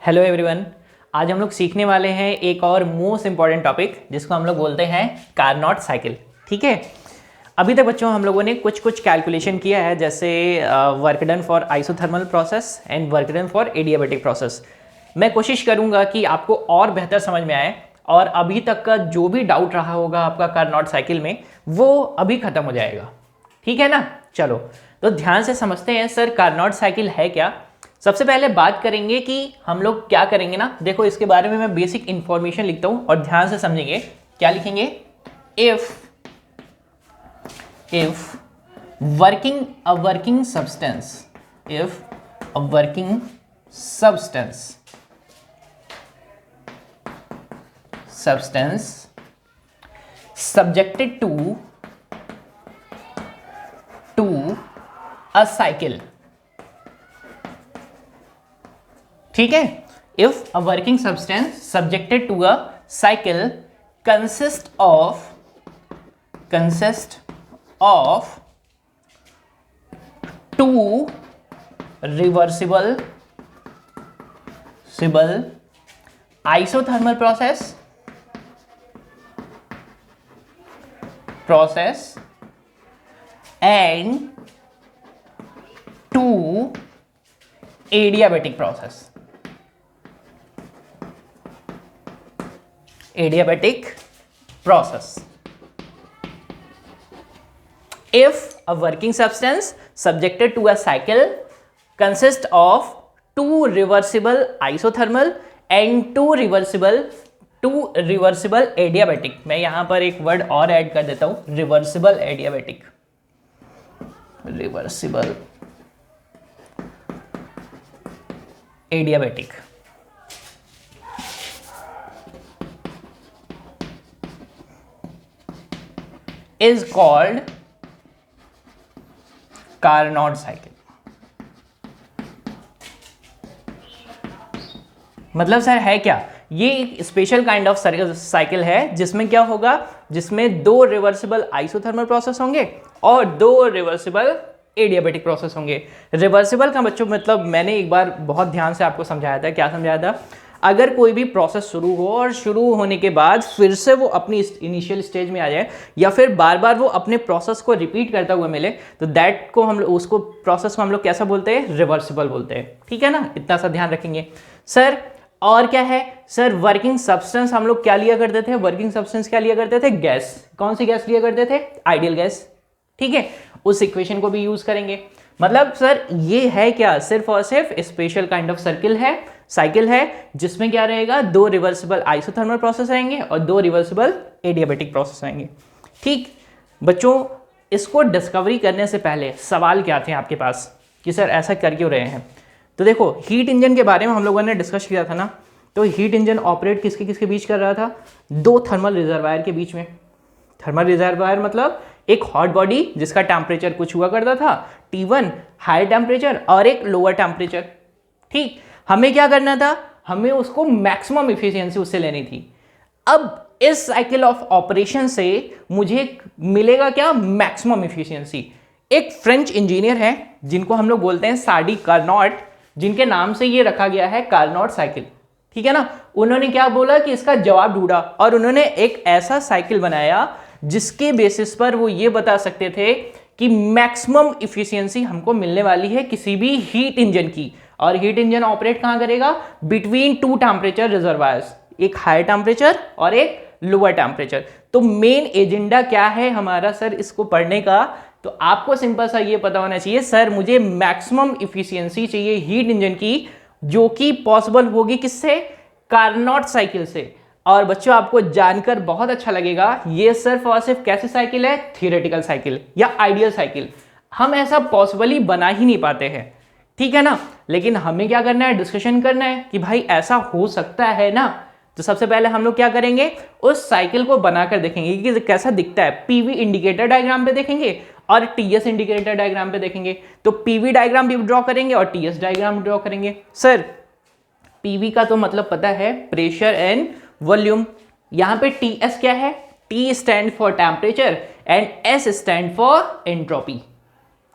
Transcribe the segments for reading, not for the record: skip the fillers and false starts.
Hello everyone. आज हम लोग सीखने वाले हैं एक और मोस्ट इंपॉर्टेंट टॉपिक जिसको हम लोग बोलते हैं कार्नोट साइकिल। ठीक है, अभी तक बच्चों हम लोगों ने कुछ कुछ कैलकुलेशन किया है, जैसे work done for isothermal process and work done for adiabatic process. मैं कोशिश करूंगा कि आपको और बेहतर समझ में आए और अभी तक का जो भी डाउट रहा होगा आपका कार्नोट साइकिल में वो अभी खत्म हो जाएगा। ठीक है ना? चलो तो ध्यान से समझते हैं सर कार्नोट साइकिल है क्या। सबसे पहले बात करेंगे कि हम लोग क्या करेंगे ना। देखो, इसके बारे में मैं बेसिक इंफॉर्मेशन लिखता हूं और ध्यान से समझेंगे। क्या लिखेंगे? If working a working substance, if a working substance subjected to a cycle, ठीक है, if a working substance subjected to a cycle consist of two reversible isothermal process and two adiabatic process. If a working substance subjected to a cycle consists of two reversible isothermal and two reversible adiabatic, मैं यहां पर एक word और add कर देता हूं, reversible adiabatic is called Carnot cycle. मतलब sir है क्या? ये एक स्पेशल काइंड ऑफ साइकिल है जिसमें क्या होगा, जिसमें दो रिवर्सिबल आइसोथर्मल प्रोसेस होंगे और दो रिवर्सिबल एडियाबेटिक प्रोसेस होंगे। रिवर्सिबल का बच्चों मतलब मैंने एक बार बहुत ध्यान से आपको समझाया था। क्या समझाया था? अगर कोई भी प्रोसेस शुरू हो और शुरू होने के बाद फिर से वो अपनी इनिशियल स्टेज में आ जाए या फिर बार बार वो अपने प्रोसेस को रिपीट करता हुआ मिले, तो दैट को हम उसको प्रोसेस को हम लोग कैसा बोलते हैं? रिवर्सिबल बोलते हैं। ठीक है ना? इतना सा ध्यान रखेंगे। सर और क्या है? सर वर्किंग सब्सटेंस हम लोग क्या लिया करते थे? वर्किंग सब्सटेंस क्या लिया करते थे? गैस। कौन सी गैस लिया करते थे? Ideal gas. ठीक है, उस इक्वेशन को भी यूज करेंगे। मतलब सर ये है क्या? सिर्फ और सिर्फ स्पेशल काइंड ऑफ साइकिल है जिसमें क्या रहेगा? दो रिवर्सिबल आइसोथर्मल प्रोसेस रहेंगे और दो रिवर्सिबल एडियाबेटिक प्रोसेस रहेंगे। ठीक बच्चों, इसको डिस्कवरी करने से पहले सवाल क्या थे आपके पास कि सर ऐसा कर क्यों रहे हैं? तो देखो, हीट इंजन के बारे में हम लोगों ने डिस्कस किया था ना। तो हीट इंजन ऑपरेट किसके किसके बीच कर रहा था? दो थर्मल रिजर्वायर के बीच में। थर्मल रिजर्वायर मतलब एक हॉट बॉडी जिसका टेम्परेचर कुछ हुआ करता था T1 हाई टेम्परेचर और एक लोअर टेम्परेचर। ठीक, हमें क्या करना था? हमें उसको मैक्सिमम इफिशियंसी उससे लेनी थी। अब इस साइकिल ऑफ ऑपरेशन से मुझे मिलेगा क्या? Maximum efficiency. एक फ्रेंच इंजीनियर है जिनको हम लोग बोलते हैं साडी कार्नोट, जिनके नाम से ये रखा गया है कार्नोट साइकिल। ठीक है ना? उन्होंने क्या बोला कि इसका जवाब ढूंढा और उन्होंने एक ऐसा साइकिल बनाया जिसके बेसिस पर वो ये बता सकते थे कि मैक्सिमम इफिशियंसी हमको मिलने वाली है किसी भी हीट इंजन की। और हीट इंजन ऑपरेट कहां करेगा? बिटवीन टू टेम्परेचर रिजर्वायर्स, एक हाई टेम्परेचर और एक लोअर टेम्परेचर। तो मेन एजेंडा क्या है हमारा सर इसको पढ़ने का? तो आपको सिंपल सा ये पता होना चाहिए, सर मुझे मैक्सिमम इफिशियंसी चाहिए हीट इंजन की, जो कि पॉसिबल होगी किससे? कार्नोट साइकिल से। और बच्चों आपको जानकर बहुत अच्छा लगेगा, ये सिर्फ और सिर्फ कैसे साइकिल है? थियोरेटिकल साइकिल या आइडियल साइकिल। हम ऐसा पॉसिबली बना ही नहीं पाते हैं। ठीक है ना? लेकिन हमें क्या करना है? डिस्कशन करना है कि भाई ऐसा हो सकता है ना। तो सबसे पहले हम लोग क्या करेंगे? उस साइकिल को बनाकर देखेंगे कि कैसा दिखता है। पीवी इंडिकेटर डायग्राम पे देखेंगे और टीएस इंडिकेटर डायग्राम पे देखेंगे। तो पीवी डायग्राम भी ड्रॉ करेंगे और टीएस डायग्राम ड्रॉ करेंगे। सर पीवी का तो मतलब पता है, प्रेशर एंड वॉल्यूम। यहां पे टीएस क्या है? T stand for temperature and S stand for entropy.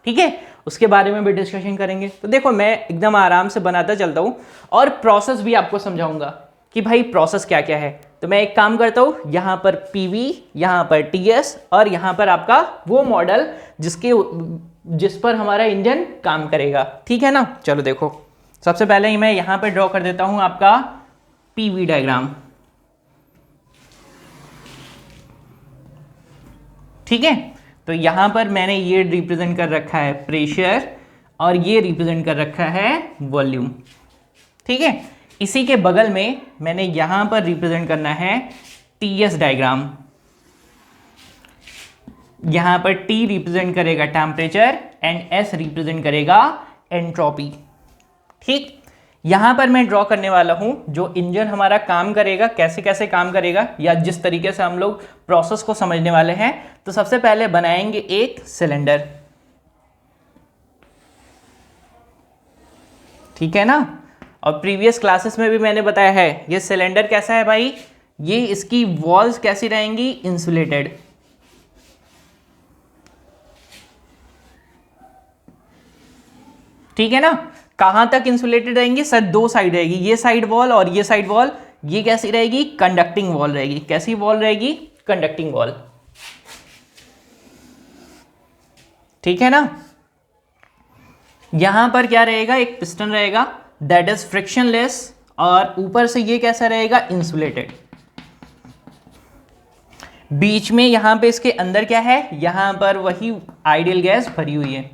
ठीक है, उसके बारे में भी डिस्कशन करेंगे। तो देखो मैं एकदम आराम से बनाता चलता हूँ और प्रोसेस भी आपको समझाऊंगा कि भाई प्रोसेस क्या क्या है। तो मैं एक काम करता हूँ, यहाँ पर पीवी, यहाँ पर टीएस और यहाँ पर आपका वो मॉडल जिस पर हमारा इंजन काम करेगा, ठीक है ना। चलो देखो, सबसे पहले ही मैं यहाँ पर ड्रॉ कर देता हूँ आपका पीवी डायग्राम, ठीक है। तो यहां पर मैंने ये रिप्रेजेंट कर रखा है प्रेशर और ये रिप्रेजेंट कर रखा है वॉल्यूम, ठीक है। इसी के बगल में मैंने यहां पर रिप्रेजेंट करना है टीएस डायग्राम। यहां पर टी रिप्रेजेंट करेगा टेम्परेचर एंड एस रिप्रेजेंट करेगा एंट्रोपी, ठीक। यहां पर मैं ड्रॉ करने वाला हूं जो इंजन हमारा काम करेगा, कैसे कैसे काम करेगा, या जिस तरीके से हम लोग प्रोसेस को समझने वाले हैं। तो सबसे पहले बनाएंगे एक सिलेंडर, ठीक है ना। और प्रीवियस क्लासेस में भी मैंने बताया है ये सिलेंडर कैसा है भाई, ये इसकी वॉल्स कैसी रहेंगी, इंसुलेटेड, ठीक है ना। कहां तक इंसुलेटेड रहेंगी सर, दो साइड रहेगी, ये साइड वॉल और ये साइड वॉल। ये कैसी रहेगी, कंडक्टिंग वॉल रहेगी। कैसी वॉल रहेगी, कंडक्टिंग वॉल, ठीक है ना। यहां पर क्या रहेगा, एक पिस्टन रहेगा दैट इज फ्रिक्शनलेस और ऊपर से ये कैसा रहेगा, इंसुलेटेड। बीच में यहां पे इसके अंदर क्या है, यहां पर वही आइडियल गैस भरी हुई है,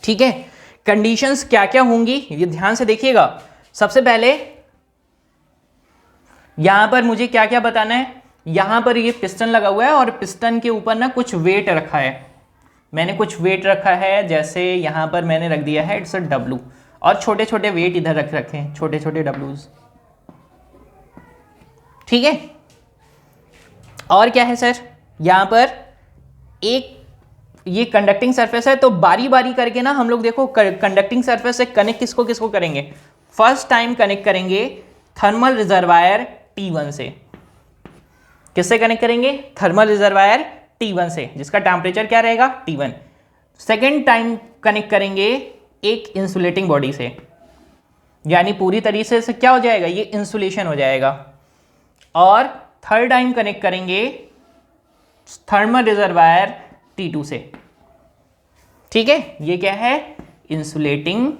ठीक है। कंडीशंस क्या क्या होंगी ये ध्यान से देखिएगा। सबसे पहले यहां पर मुझे क्या क्या बताना है, यहां पर ये पिस्टन लगा हुआ है और पिस्टन के ऊपर ना कुछ वेट रखा है। मैंने कुछ वेट रखा है, जैसे यहां पर मैंने रख दिया है इट्स अ डब्लू, और छोटे छोटे वेट इधर रख रखे हैं, छोटे छोटे डब्लूज, ठीक है। और क्या है सर, यहां पर एक ये कंडक्टिंग सरफेस है, तो बारी बारी करके ना हम लोग देखो कंडक्टिंग सरफेस से कनेक्ट किसको किसको करेंगे। फर्स्ट टाइम कनेक्ट करेंगे थर्मल रिजर्वायर T1 से। किससे कनेक्ट करेंगे, थर्मल रिजर्वायर T1 से, जिसका टेम्परेचर क्या रहेगा, T1। सेकेंड टाइम कनेक्ट करेंगे एक इंसुलेटिंग बॉडी से, यानी पूरी तरीके से क्या हो जाएगा, ये इंसुलेशन हो जाएगा। और थर्ड टाइम कनेक्ट करेंगे थर्मल रिजर्वायर T2 से, ठीक है। ये क्या है, इंसुलेटिंग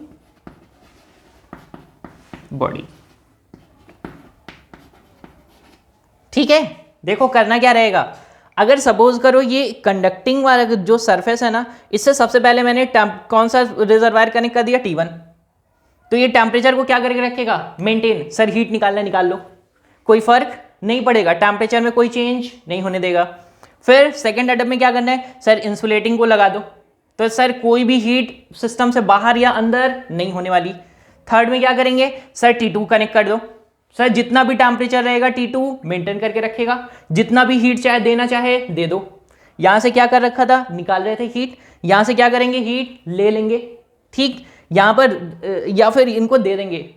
बॉडी, ठीक है। देखो करना क्या रहेगा, अगर सपोज करो ये कंडक्टिंग वाला जो सरफेस है ना, इससे सबसे पहले मैंने कौन सा रिजर्वायर कनेक्ट कर दिया, T1। तो ये टेम्परेचर को क्या करके रखेगा, मेंटेन। सर हीट निकालना निकाल लो, कोई फर्क नहीं पड़ेगा, टेम्परेचर में कोई चेंज नहीं होने देगा। फिर सेकेंड अटैम्प्ट में क्या करना है, सर इंसुलेटिंग को लगा दो, तो सर कोई भी हीट सिस्टम से बाहर या अंदर नहीं होने वाली। थर्ड में क्या करेंगे, सर T2 कनेक्ट कर दो, सर जितना भी टेम्परेचर रहेगा T2 मेंटेन करके रखेगा, जितना भी हीट चाहे देना चाहे दे दो। यहां से क्या कर रखा था, निकाल रहे थे हीट, यहां से क्या करेंगे, हीट ले लेंगे, ठीक। यहां पर या फिर इनको दे देंगे,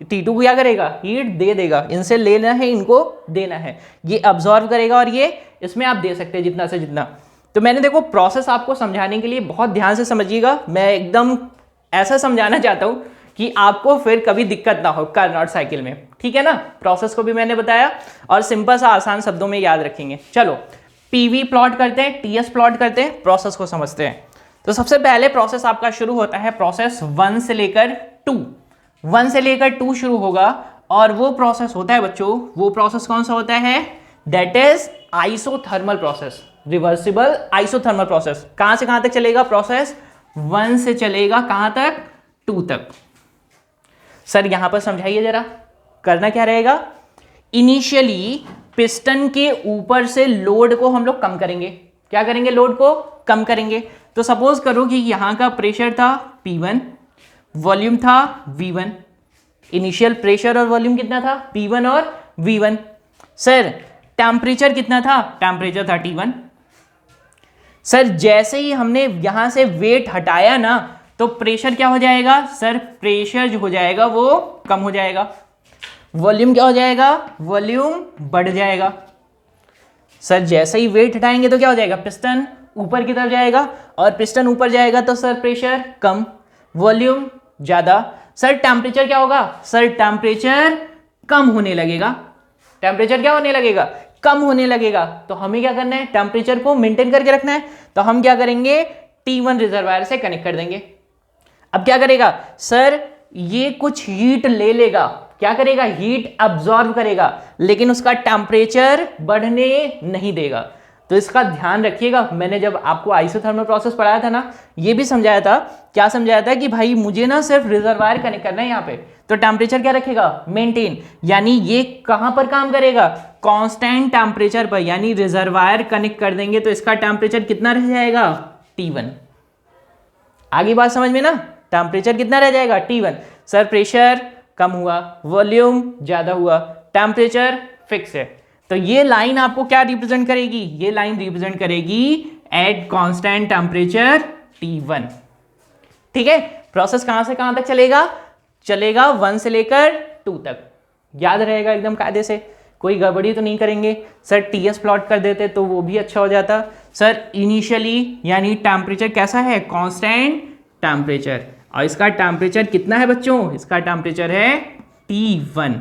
T2 क्या करेगा, हीट दे देगा, इनसे लेना है इनको देना है, ये अब्जॉर्व करेगा और ये इसमें आप दे सकते हैं जितना से जितना। तो मैंने देखो प्रोसेस आपको समझाने के लिए, बहुत ध्यान से समझिएगा, मैं एकदम ऐसा समझाना चाहता हूं कि आपको फिर कभी दिक्कत ना हो कार्नोट साइकिल में, ठीक है ना। प्रोसेस को भी मैंने बताया और सिंपल सा आसान शब्दों में याद रखेंगे। चलो पीवी प्लॉट करते हैं, टीएस प्लॉट करते हैं, प्रोसेस को समझते हैं। तो सबसे पहले प्रोसेस आपका शुरू होता है प्रोसेस 1 से लेकर 2, 1 से लेकर 2 शुरू होगा, और वो प्रोसेस होता है बच्चों, वो प्रोसेस कौन सा होता है, that is isothermal process, reversible isothermal process. कहां से कहां तक चलेगा, प्रोसेस 1 से चलेगा कहां तक, 2 तक। सर यहां पर समझाइए जरा, करना क्या रहेगा, इनिशियली पिस्टन के ऊपर से लोड को हम लोग कम करेंगे। क्या करेंगे, लोड को कम करेंगे। तो सपोज करो कि यहां का प्रेशर था P1, वॉल्यूम था V1, इनिशियल प्रेशर और वॉल्यूम कितना था, P1 और V1। सर टेम्परेचर कितना था, टेम्परेचर था T1। सर जैसे ही हमने यहां से वेट हटाया ना, तो प्रेशर क्या हो जाएगा, सर प्रेशर जो हो जाएगा वो कम हो जाएगा। वॉल्यूम क्या हो जाएगा, वॉल्यूम बढ़ जाएगा। सर जैसे ही वेट हटाएंगे तो क्या हो जाएगा, पिस्टन ऊपर की तरफ जाएगा, और पिस्टन ऊपर जाएगा तो सर प्रेशर कम, वॉल्यूम ज्यादा। सर टेम्परेचर क्या होगा, सर टेम्परेचर कम होने लगेगा। टेम्परेचर क्या होने लगेगा, कम होने लगेगा। तो हमें क्या करना है, टेम्परेचर को मेंटेन करके रखना है। तो हम क्या करेंगे, T1 रिजर्वायर से कनेक्ट कर देंगे। अब क्या करेगा सर, ये कुछ हीट ले लेगा, क्या करेगा, हीट अब्सॉर्ब करेगा, लेकिन उसका टेम्परेचर बढ़ने नहीं देगा। तो इसका ध्यान रखिएगा। मैंने जब आपको आइसोथर्मल प्रोसेस पढ़ाया था ना, ये भी समझाया था। क्या समझाया था कि भाई मुझे ना सिर्फ रिजर्वायर कनेक्ट करना है यहाँ पे, तो टेम्परेचर क्या रखेगा, मेंटेन। यानी ये कहां पर काम करेगा, कांस्टेंट टेम्परेचर पर। यानी रिजर्वायर कनेक्ट कर देंगे तो इसका टेम्परेचर कितना रह जाएगा, T1। आगे बात समझ में ना, टेम्परेचर कितना रह जाएगा, T1। सर प्रेशर कम हुआ, वॉल्यूम ज्यादा हुआ, टेम्परेचर फिक्स है। तो ये लाइन आपको क्या रिप्रेजेंट करेगी, ये लाइन रिप्रेजेंट करेगी एट कांस्टेंट टेम्परेचर T1। ठीक है। प्रोसेस कहां से कहां तक चलेगा, चलेगा 1 से लेकर 2 तक। याद रहेगा एकदम कायदे से, कोई गड़बड़ी तो नहीं करेंगे। सर TS प्लॉट कर देते तो वो भी अच्छा हो जाता। सर इनिशियली यानी टेम्परेचर कैसा है, कांस्टेंट टेम्परेचर, और इसका टेम्परेचर कितना है बच्चों, इसका टेम्परेचर है T1।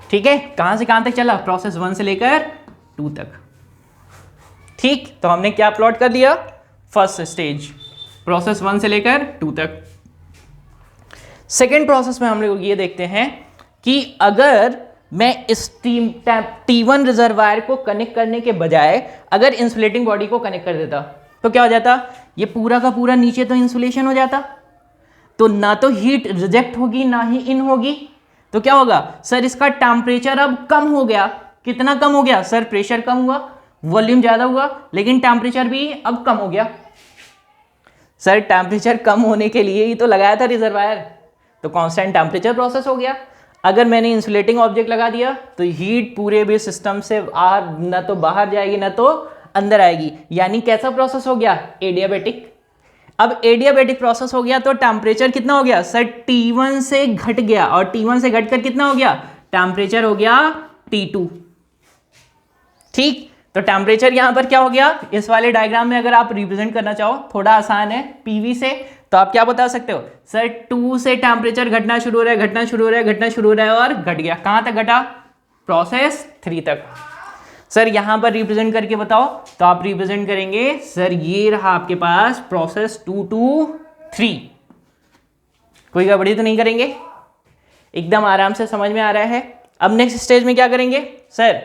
ठीक है। कहां से कहां तक चला, प्रोसेस 1 से लेकर 2 तक। ठीक, तो हमने क्या प्लॉट कर दिया, फर्स्ट स्टेज प्रोसेस 1 से लेकर 2 तक। सेकेंड प्रोसेस में हम लोग ये देखते हैं कि अगर मैं इस T1 रिजर्वायर को कनेक्ट करने के बजाय अगर इंसुलेटिंग बॉडी को कनेक्ट कर देता तो क्या हो जाता, ये पूरा का पूरा नीचे तो इंसुलेशन हो जाता, तो ना तो हीट रिजेक्ट होगी ना ही इन होगी। तो क्या होगा सर, इसका टेम्परेचर अब कम हो गया। कितना कम हो गया सर, प्रेशर कम हुआ, वॉल्यूम ज्यादा हुआ, लेकिन टेम्परेचर भी अब कम हो गया। सर टेम्परेचर कम होने के लिए ही तो लगाया था रिजर्वायर, तो कांस्टेंट टेम्परेचर प्रोसेस हो गया। अगर मैंने इंसुलेटिंग ऑब्जेक्ट लगा दिया तो हीट पूरे भी सिस्टम से ना तो बाहर जाएगी ना तो अंदर आएगी। यानी कैसा प्रोसेस हो गया, एडियाबेटिक। अब एडियाबेटिक प्रोसेस हो गया तो टेम्परेचर कितना हो गया सर, T1 से घट गया, और T1 से घटकर कितना हो गया, टेम्परेचर हो गया T2। ठीक, तो टेम्परेचर यहां पर क्या हो गया, इस वाले डायग्राम में अगर आप रिप्रेजेंट करना चाहो, थोड़ा आसान है PV से, तो आप क्या बता सकते हो सर, 2 से टेम्परेचर घटना शुरू हो रहा है, घटना शुरू हो रहा है, घटना शुरू हो रहा है, और घट गया। कहां तक घटा, प्रोसेस 3 तक। सर यहां पर रिप्रेजेंट करके बताओ, तो आप रिप्रेजेंट करेंगे सर, ये रहा आपके पास प्रोसेस 2 to 3। कोई गड़बड़ी तो नहीं करेंगे, एकदम आराम से समझ में आ रहा है। अब नेक्स्ट स्टेज में क्या करेंगे सर,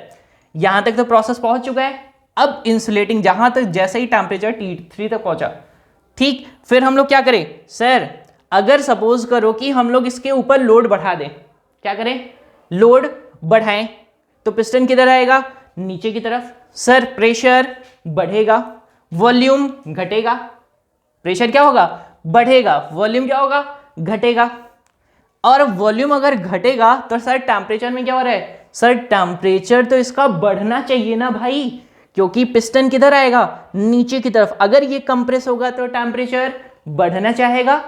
यहां तक तो प्रोसेस पहुंच चुका है। अब इंसुलेटिंग जहां तक जैसे ही टेम्परेचर T3 तक पहुंचा, ठीक, फिर हम लोग क्या करें सर, अगर सपोज करो कि हम लोग इसके ऊपर लोड बढ़ा दें, क्या करें, लोड बढ़ाएं, तो पिस्टन किधर आएगा, नीचे की तरफ। सर प्रेशर बढ़ेगा, वॉल्यूम घटेगा। प्रेशर क्या होगा, बढ़ेगा, वॉल्यूम क्या होगा, घटेगा। और वॉल्यूम अगर घटेगा तो सर टेम्परेचर में क्या हो रहा है, सर टेम्परेचर तो इसका बढ़ना चाहिए ना भाई, क्योंकि पिस्टन किधर आएगा, नीचे की तरफ। अगर ये कंप्रेस होगा तो टेम्परेचर बढ़ना चाहेगा,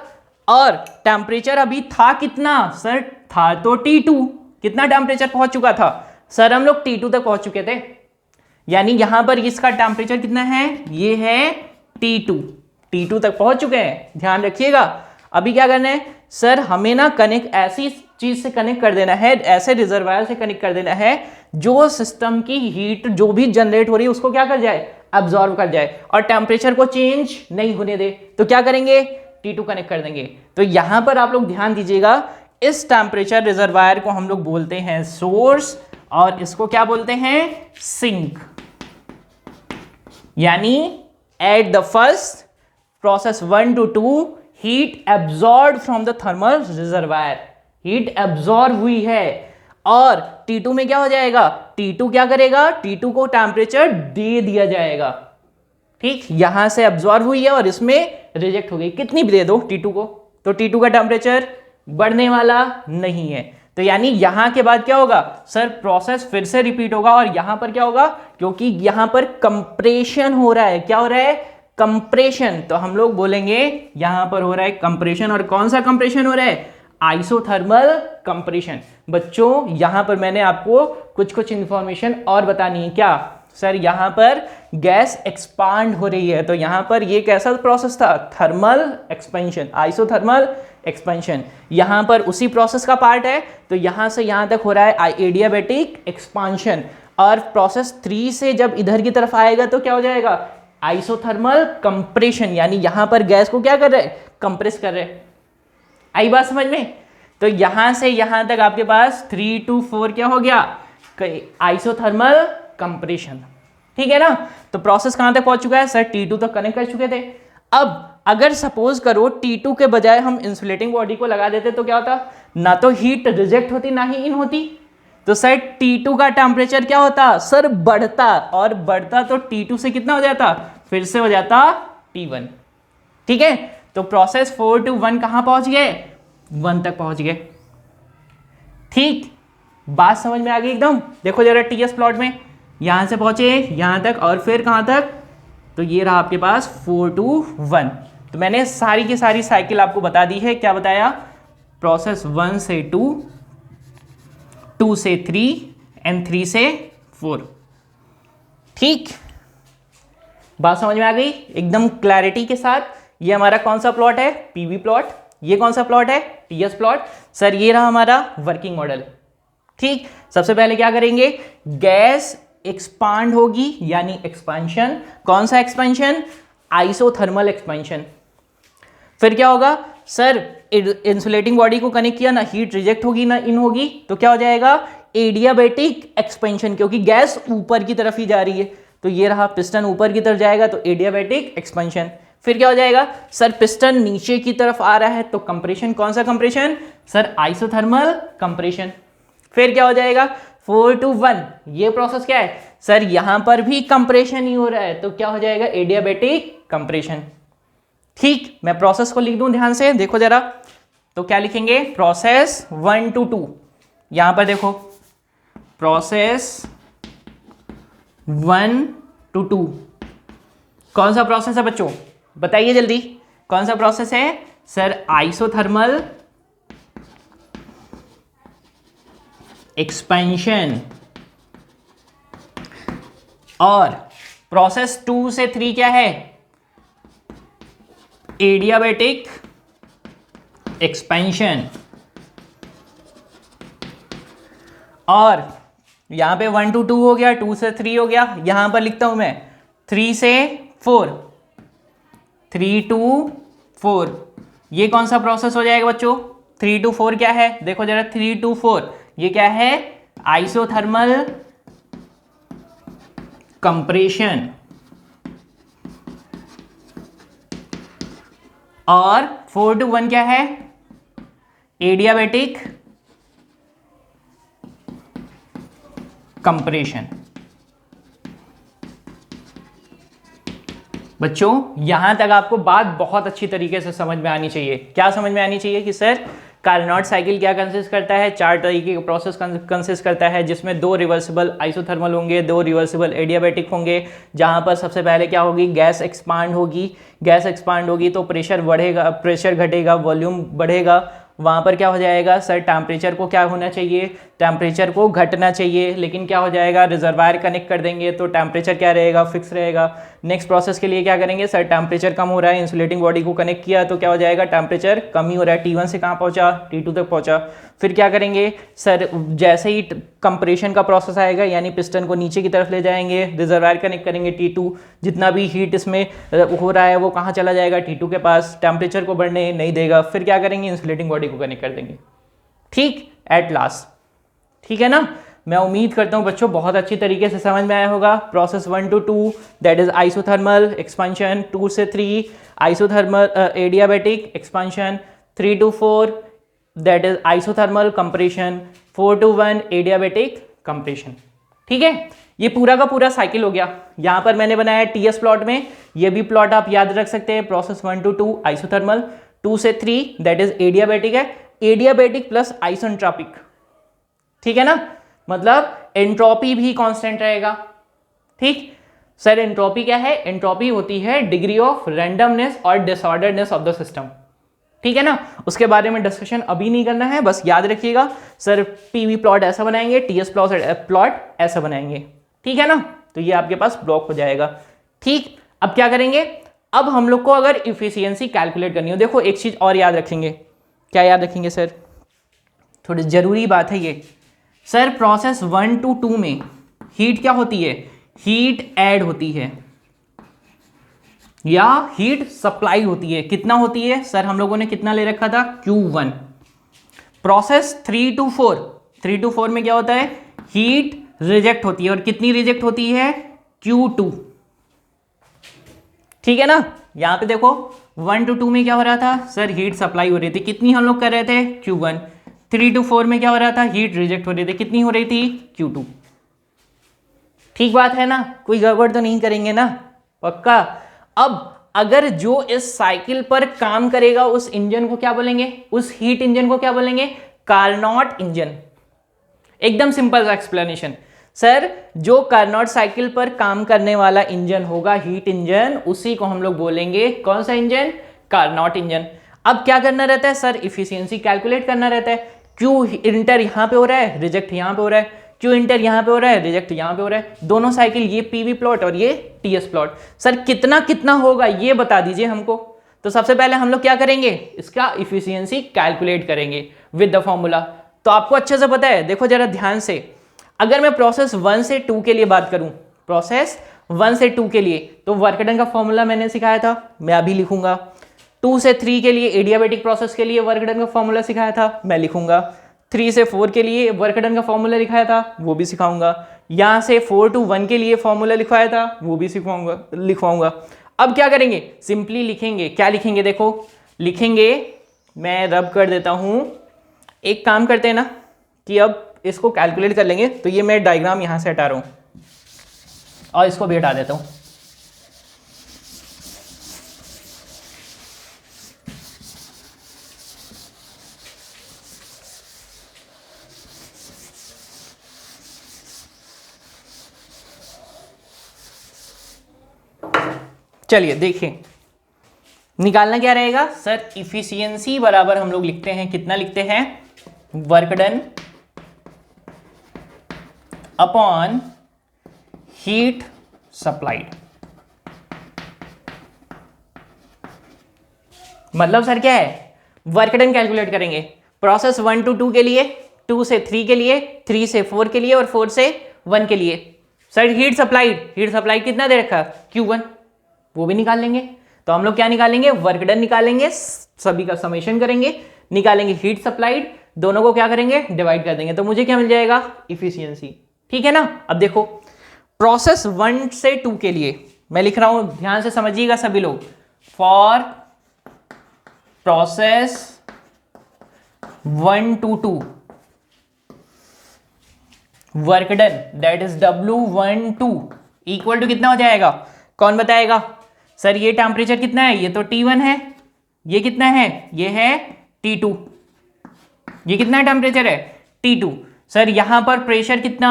और टेम्परेचर अभी था कितना सर, था तो T2। कितना टेम्परेचर पहुंच चुका था सर, हम लोग T2 तक पहुंच चुके थे। यानी यहां पर इसका टेम्परेचर कितना है, ये है T2 तक पहुंच चुके हैं। ध्यान रखिएगा। अभी क्या करना है सर, हमें ना कनेक्ट ऐसी चीज से कनेक्ट कर देना है, ऐसे रिजर्वायर से कनेक्ट कर देना है जो सिस्टम की हीट जो भी जनरेट हो रही है उसको क्या कर जाए, अब्सॉर्ब कर जाए, और टेम्परेचर को चेंज नहीं होने दे। तो क्या करेंगे, T2 कनेक्ट कर देंगे। तो यहां पर आप लोग ध्यान दीजिएगा, इस टेम्परेचर रिजर्वायर को हम लोग बोलते हैं सोर्स, और इसको क्या बोलते हैं, सिंक। यानी at the first process 1 to 2 heat absorb from the thermal reservoir, heat absorb हुई है, और T2 में क्या हो जाएगा, T2 क्या करेगा, T2 को टेम्परेचर दे दिया जाएगा। ठीक, यहां से एब्जॉर्ब हुई है और इसमें रिजेक्ट हो गई, कितनी भी दे दो T2 को, तो T2 का टेम्परेचर बढ़ने वाला नहीं है। तो यानी यहां के बाद क्या होगा सर, प्रोसेस फिर से रिपीट होगा, और यहां पर क्या होगा, क्योंकि यहां पर कंप्रेशन हो रहा है, क्या हो रहा है, कंप्रेशन। तो हम लोग बोलेंगे यहां पर हो रहा है कंप्रेशन, और कौन सा कंप्रेशन हो रहा है, आइसोथर्मल कंप्रेशन। बच्चों यहां पर मैंने आपको कुछ कुछ इंफॉर्मेशन और बतानी है। क्या सर? यहां पर गैस एक्सपांड हो रही है, तो यहां पर ये कैसा प्रोसेस था? Thermal expansion, isothermal expansion. यहां पर उसी प्रोसेस का पार्ट है, तो यहां से यहां तक हो रहा है एडियाबैटिक एक्सपांशन। और प्रोसेस 3 से जब इधर की तरफ आएगा तो क्या हो जाएगा? आइसोथर्मल कंप्रेशन, यानी यहां पर गैस को क्या कर रहे हैं? कंप्रेस कर रहे हैं। आई बात समझ में? तो यहां से यहां तक आपके पास 3 to 4 क्या हो गया? Isothermal compression. ठीक है ना? तो प्रोसेस कहां तक पहुंच चुका है? सर T2 तक कनेक्ट कर चुके थे। अब अगर सपोज करो T2 के बजाय हम इंसुलेटिंग बॉडी को लगा देते तो क्या होता? ना तो हीट रिजेक्ट होती ना ही इन होती। तो सर T2 का टेम्परेचर क्या होता? सर बढ़ता, और बढ़ता तो T2 से कितना हो जाता? फिर से हो जाता T1। ठीक है? तो प्रोसेस 4 to 1 कहां पहुंच गए? 1 तक पहुंच गए। ठीक, बात समझ में आ गई एकदम? देखो जरा TS प्लॉट में, यहां से पहुंचे यहां तक, और फिर कहां तक? तो ये रहा आपके पास 4 to 1। तो मैंने सारी की सारी साइकिल आपको बता दी है। क्या बताया? प्रोसेस 1 से 2, 2 से 3 एंड 3 से 4। ठीक, बात समझ में आ गई एकदम क्लैरिटी के साथ? ये हमारा कौन सा प्लॉट है? PV plot. ये कौन सा प्लॉट है? TS plot. सर ये रहा हमारा वर्किंग मॉडल। ठीक, सबसे पहले क्या करेंगे? गैस एक्सपांड होगी, यानी एक्सपेंशन। कौन सा एक्सपेंशन? Isothermal expansion. फिर क्या होगा? सर इंसुलेटिंग बॉडी को कनेक्ट किया ना, हीट रिजेक्ट होगी ना इन होगी, तो क्या हो जाएगा? एडियाबैटिक एक्सपेंशन, क्योंकि गैस ऊपर की तरफ ही जा रही है। तो ये रहा पिस्टन ऊपर की तरफ जाएगा तो एडियाबैटिक एक्सपेंशन। फिर क्या हो जाएगा? सर पिस्टन नीचे की तरफ आ रहा है तो कंप्रेशन। कौन सा कंप्रेशन? Sir isothermal compression. फिर क्या हो जाएगा? 4 to 1। ये प्रोसेस क्या है? सर यहां पर भी कंप्रेशन ही हो रहा है, तो क्या हो जाएगा? Adiabatic compression. ठीक, मैं प्रोसेस को लिख दूं ध्यान से, देखो जरा। तो क्या लिखेंगे? Process 1 to 2। यहां पर देखो, प्रोसेस 1 to 2 कौन सा प्रोसेस है बच्चों? बताइए जल्दी, कौन सा प्रोसेस है? Sir isothermal expansion. और प्रोसेस 2 से 3 क्या है? Adiabatic expansion. और यहां पे 1 to 2 हो गया, 2 से 3 हो गया। यहां पर लिखता हूं मैं 3 से 4, 3 to 4। ये कौन सा प्रोसेस हो जाएगा बच्चों? 3 to 4 क्या है? देखो जरा, 3 to 4 ये क्या है? Isothermal compression. और 4 to 1 क्या है? Adiabatic compression. बच्चों यहां तक आपको बात बहुत अच्छी तरीके से समझ में आनी चाहिए। क्या समझ में आनी चाहिए? कि सर कार्नोट साइकिल क्या कंसिस्ट करता है? 4 तरीके के प्रोसेस कंसिस्ट करता है, जिसमें 2 रिवर्सिबल आइसोथर्मल होंगे, 2 रिवर्सिबल एडियाबैटिक होंगे। जहां पर सबसे पहले क्या होगी? गैस एक्सपांड होगी। गैस एक्सपांड होगी तो प्रेशर बढ़ेगा, प्रेशर घटेगा, वॉल्यूम बढ़ेगा। वहाँ पर क्या हो जाएगा? सर टेम्परेचर को क्या होना चाहिए? टेम्परेचर को घटना चाहिए, लेकिन क्या हो जाएगा? रिजर्वायर कनेक्ट कर देंगे तो टेम्परेचर क्या रहेगा? फिक्स रहेगा। नेक्स्ट प्रोसेस के लिए क्या करेंगे? सर टेम्परेचर कम हो रहा है, इंसुलेटिंग बॉडी को कनेक्ट किया तो क्या हो जाएगा? टेम्परेचर कम ही हो रहा है। T1 से कहाँ पहुँचा? T2 तक पहुँचा। फिर क्या करेंगे? सर जैसे ही कंप्रेशन का प्रोसेस आएगा, यानी पिस्टन को नीचे की तरफ ले जाएंगे, रिजर्वायर कनेक्ट करेंगे T2। जितना भी हीट इसमें हो रहा है वो कहाँ चला जाएगा? T2 के पास। टेम्परेचर को बढ़ने नहीं देगा। फिर क्या करेंगे? इंसुलेटिंग बॉडी को कनेक्ट कर देंगे। ठीक, एट लास्ट। ठीक है ना? मैं उम्मीद करता हूं बच्चों बहुत अच्छी तरीके से समझ में आया होगा। Process 1 to 2 that is isothermal expansion, 2 से 3 isothermal adiabatic expansion, 3 to 4 that is isothermal compression, 4 to 1 adiabatic compression. ठीक है, ये पूरा का पूरा साइकिल हो गया। यहां पर मैंने बनाया टीएस प्लॉट में, ये भी प्लॉट आप याद रख सकते हैं। प्रोसेस 1 to 2 आइसोथर्मल, 2 से 3 दैट इज एडियाबैटिक है। Adiabatic plus isotropic. ठीक है ना? मतलब एंट्रोपी भी कांस्टेंट रहेगा। ठीक, सर एंट्रोपी क्या है? एंट्रोपी होती है डिग्री ऑफ रैंडमनेस और डिसऑर्डरनेस ऑफ द सिस्टम। ठीक है ना। उसके बारे में डिस्कशन अभी नहीं करना है, बस याद रखिएगा सर पीवी प्लॉट ऐसा बनाएंगे, टीएस प्लॉट ऐसा बनाएंगे, ठीक है ना। तो ये आपके पास ब्लॉक हो जाएगा। ठीक, अब क्या करेंगे, अब हम लोग को अगर इफिशियंसी कैलकुलेट करनी हो, देखो एक चीज और याद रखेंगे। क्या याद रखेंगे सर, थोड़ी जरूरी बात है ये सर। प्रोसेस 1 to 2 में हीट क्या होती है, हीट ऐड होती है या हीट सप्लाई होती है। कितना होती है सर, हम लोगों ने कितना ले रखा था, Q1। प्रोसेस 3 to 4 में क्या होता है, हीट रिजेक्ट होती है, और कितनी रिजेक्ट होती है, Q2। ठीक है ना। यहां पे देखो 1 to 2 में क्या हो रहा था सर, हीट सप्लाई हो रही थी, कितनी हम लोग कर रहे थे, Q1। 3 to 4 में क्या हो रहा था, हीट रिजेक्ट हो रही थी, कितनी हो रही थी, Q2। ठीक बात है ना, कोई गड़बड़ तो नहीं करेंगे ना, पक्का। अब अगर जो इस साइकिल पर काम करेगा उस इंजन को क्या बोलेंगे, उस हीट इंजन को क्या बोलेंगे, कार्नोट इंजन। एकदम सिंपल सा एक्सप्लेनेशन सर, जो कार्नोट साइकिल पर काम करने वाला इंजन होगा, हीट इंजन, उसी को हम लोग बोलेंगे कौन सा इंजन, कार्नोट इंजन। अब क्या करना रहता है सर, इफिशियंसी कैलकुलेट करना रहता है। क्यू इंटर यहां पे हो रहा है, रिजेक्ट यहां पे हो रहा है, क्यू इंटर यहां पे हो रहा है, रिजेक्ट यहां पे हो रहा है, दोनों साइकिल, ये पीवी प्लॉट और ये टीएस प्लॉट। सर कितना कितना होगा ये बता दीजिए हमको। तो सबसे पहले हम लोग क्या करेंगे, इसका इफिशियंसी कैलकुलेट करेंगे विद द फॉर्मूला। तो आपको अच्छे से पता है, देखो जरा ध्यान से, अगर मैं प्रोसेस 1 से 2 के लिए बात करूं, प्रोसेस 1 से 2 के लिए, तो वर्क डन का फॉर्मूला मैंने सिखाया था, मैं अभी लिखूंगा। 2 से 3 के लिए, एडियाबेटिक प्रोसेस के लिए वर्क डन का फॉर्मूला सिखाया था, मैं लिखूंगा। 3 से 4 के लिए वर्क डन का फॉर्मूला लिखाया था, वो भी सिखाऊंगा। यहां से 4 to 1 के लिए फॉर्मूला लिखवाया था, वो भी लिखवाऊंगा। अब क्या करेंगे, सिंपली लिखेंगे, क्या लिखेंगे, देखो लिखेंगे, मैं रब कर देता हूं। एक काम करते हैं ना कि अब इसको कैलकुलेट कर लेंगे, तो ये मैं डायग्राम यहां से हटा रहा हूं और इसको भी हटा देता हूं। चलिए देखिए, निकालना क्या रहेगा सर, इफिशियंसी बराबर हम लोग लिखते हैं, कितना लिखते हैं, work done upon heat supplied. मतलब सर क्या है, वर्क डन कैलकुलेट करेंगे प्रोसेस 1 to 2 के लिए, 2 से 3 के लिए, 3 से 4 के लिए और 4 से 1 के लिए। सर हीट सप्लाइड कितना दे रखा, Q1, वो भी निकाल लेंगे। तो हम लोग क्या निकालेंगे, वर्क डन निकालेंगे, सभी का समेशन करेंगे, निकालेंगे हीट सप्लाइड, दोनों को क्या करेंगे, डिवाइड कर देंगे, तो मुझे क्या मिल जाएगा, इफिशियंसी। ठीक है ना। अब देखो प्रोसेस 1 से 2 के लिए मैं लिख रहा हूं, ध्यान से समझिएगा सभी लोग, for process 1 to 2 work done that is W12 equal to कितना हो जाएगा, कौन बताएगा सर, ये टेम्परेचर कितना है, ये तो T1 है, ये कितना है, ये है T2, ये कितना टेम्परेचर है, T2। सर यहां पर प्रेशर कितना,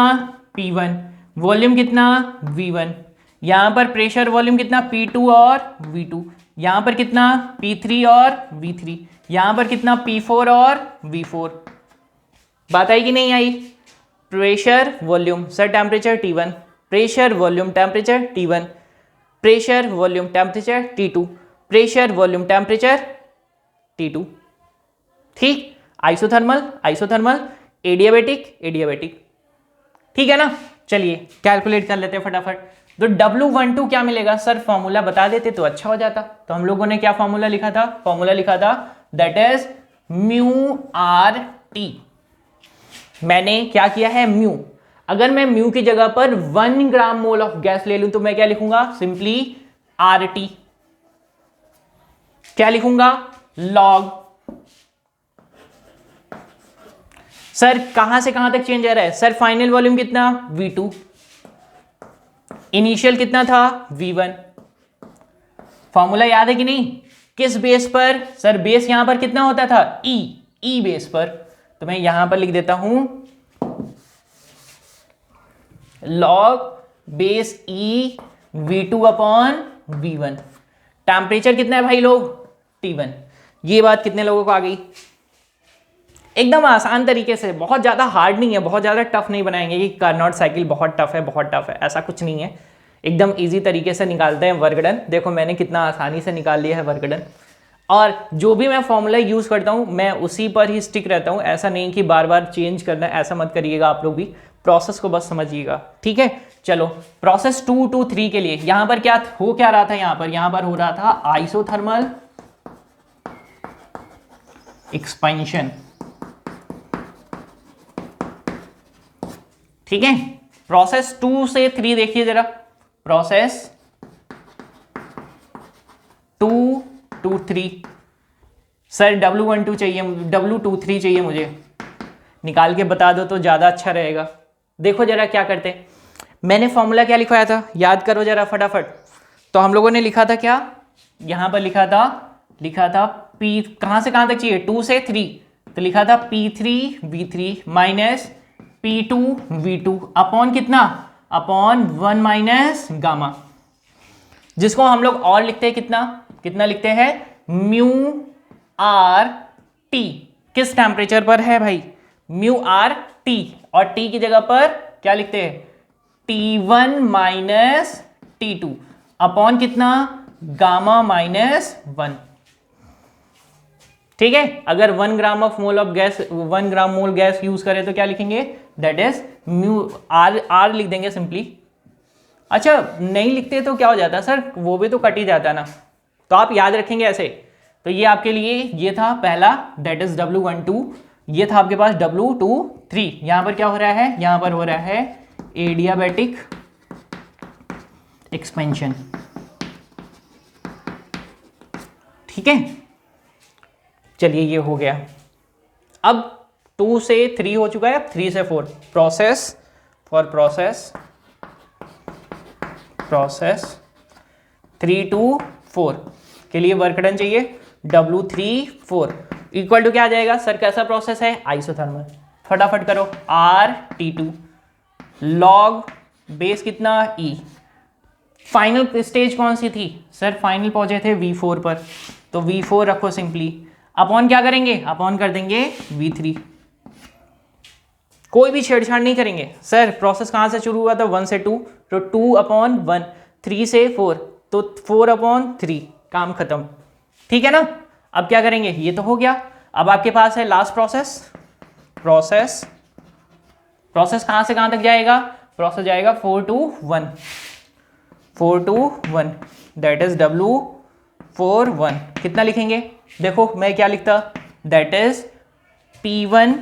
P1, वॉल्यूम कितना, V1, यहां पर प्रेशर वॉल्यूम कितना, P2 और V2, यहां पर कितना, P3 और V3, यहां पर कितना, P4 और V4। बात आई कि नहीं आई, pressure volume sir temperature T1, pressure volume temperature T1, pressure volume temperature T2, pressure volume temperature T2। ठीक, आइसोथर्मल, एडियाबेटिक, ठीक है ना। चलिए कैलकुलेट कर लेते हैं फटाफट। तो W12 क्या मिलेगा सर, फॉर्मूला बता देते तो अच्छा हो जाता। तो हम लोगों ने क्या फॉर्मूला लिखा था, फॉर्मूला लिखा था दैट इज μRT। मैंने क्या किया है, म्यू, अगर मैं म्यू की जगह पर 1 ग्राम मोल ऑफ गैस ले लूं तो मैं क्या लिखूंगा, सिंपली RT। क्या लिखूंगा, लॉग। सर कहां से कहां तक चेंज आ रहा है, सर फाइनल वॉल्यूम कितना, V2, इनिशियल कितना था, V1। फॉर्मूला याद है कि नहीं, किस बेस पर, सर बेस यहां पर कितना होता था, E बेस पर। तो मैं यहां पर लिख देता हूं log base E V2 upon V1। Temperature कितना है भाई लोग, T1। ये बात कितने लोगों को आ गई? एकदम आसान तरीके से, बहुत ज़्यादा हार्ड नहीं है, बहुत ज़्यादा टफ नहीं बनाएंगे कि कार्नोट साइकिल बहुत टफ है, बहुत टफ है, ऐसा कुछ नहीं है। एकदम इजी तरीके से निकालते हैं वर्क डन। देखो मैंने कितना आसानी से निकाल लिया है वर्क डन। और जो भी मैं फॉर्मूला यूज़ करता हूँ मैं उसी पर ही स्टिक रहता हूँ, ऐसा नहीं कि बार बार चेंज करना, ऐसा मत करिएगा आप लोग भी। प्रोसेस को बस समझिएगा, ठीक है। चलो प्रोसेस 2 to 3 के लिए यहाँ पर क्या हो क्या रहा था, यहाँ पर हो रहा था आइसोथर्मल एक्सपेंशन, ठीक है। प्रोसेस 2 से 3 देखिए जरा, प्रोसेस 2 to 3। सर W12 चाहिए, W23 चाहिए मुझे, निकाल के बता दो तो ज़्यादा अच्छा रहेगा। देखो जरा क्या करते, मैंने फॉर्मूला क्या लिखवाया था, याद करो जरा फटाफट। तो हम लोगों ने लिखा था क्या, यहाँ पर लिखा था P, कहाँ से कहाँ तक चाहिए, 2 से 3, तो लिखा था P3V3 माइनस P2V2 अपॉन कितना, अपॉन 1 माइनस गामा, जिसको हम लोग और लिखते हैं कितना लिखते हैं, म्यू आर टी। किस टेम्परेचर पर है भाई, म्यू आर टी, और टी की जगह पर क्या लिखते हैं, T1 माइनस T2 अपॉन कितना, गामा माइनस 1, ठीक है। अगर 1 gram of mole of gas, 1 gram mole gas use करें तो क्या लिखेंगे, दैट इज म्यू आर लिख देंगे सिंपली। अच्छा नहीं लिखते तो क्या हो जाता है सर, वो भी तो कट ही जाता है ना, तो आप याद रखेंगे ऐसे। तो ये आपके लिए ये था पहला, दैट इज W12, ये था आपके पास W23। यहां पर क्या हो रहा है, यहां पर हो रहा है एडियाबैटिक एक्सपेंशन, ठीक है। चलिए ये हो गया। अब 2 से 3 हो चुका है, अब 3 से 4, प्रोसेस 3 to 4 के लिए वर्क डन चाहिए W34 इक्वल टू क्या आ जाएगा सर, कैसा प्रोसेस है, आइसोथर्मल। फटाफट करो, RT2 लॉग बेस कितना E। फाइनल स्टेज कौन सी थी सर, फाइनल पहुंचे थे V4 पर, तो V4 रखो सिंपली, अपॉन क्या करेंगे, अपॉन कर देंगे V3, कोई भी छेड़छाड़ नहीं करेंगे। सर प्रोसेस कहां से शुरू हुआ था, 1 से 2, तो 2/1, 3 से 4 तो 4/3, काम खत्म, ठीक है ना। अब क्या करेंगे, ये तो हो गया। अब आपके पास है लास्ट प्रोसेस कहां से कहां तक जाएगा, प्रोसेस जाएगा 4 to 1, दैट इज W41। कितना लिखेंगे, देखो मैं क्या लिखता, that is P1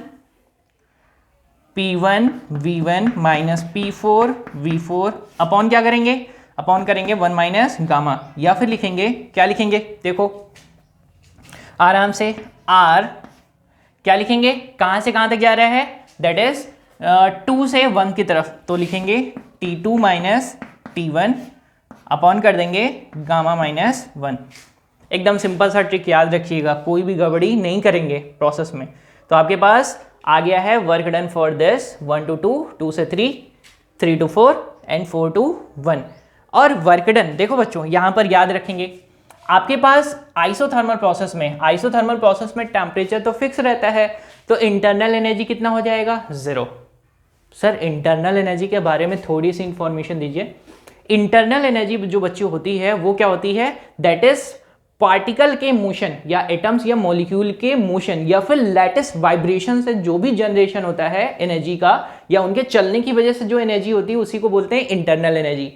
V1 minus P4 V4 upon क्या करेंगे, अपॉन करेंगे 1 माइनस गामा, या फिर लिखेंगे क्या लिखेंगे, देखो आराम से, R क्या लिखेंगे, कहां से कहां तक जा रहा है, दैट इज 2 से 1 की तरफ, तो लिखेंगे T2 माइनस T1 अपॉन कर देंगे गामा माइनस 1। एकदम सिंपल सा ट्रिक याद रखिएगा, कोई भी गड़बड़ी नहीं करेंगे प्रोसेस में। तो आपके पास आ गया है work done for this 1 to 2, 2 से 3, 3 to 4 एंड 4 to 1। और वर्क डन देखो बच्चों, यहां पर याद रखेंगे आपके पास आइसोथर्मल प्रोसेस में टेम्परेचर तो फिक्स रहता है, तो इंटरनल एनर्जी कितना हो जाएगा, 0। सर इंटरनल एनर्जी के बारे में थोड़ी सी इंफॉर्मेशन दीजिए। इंटरनल एनर्जी जो बच्चों होती है वो क्या होती है, दैट इज पार्टिकल के मोशन या एटम्स या मॉलिक्यूल के मोशन या फिर लेटेस्ट वाइब्रेशन से जो भी जनरेशन होता है एनर्जी का, या उनके चलने की वजह से जो एनर्जी होती है उसी को बोलते हैं इंटरनल एनर्जी।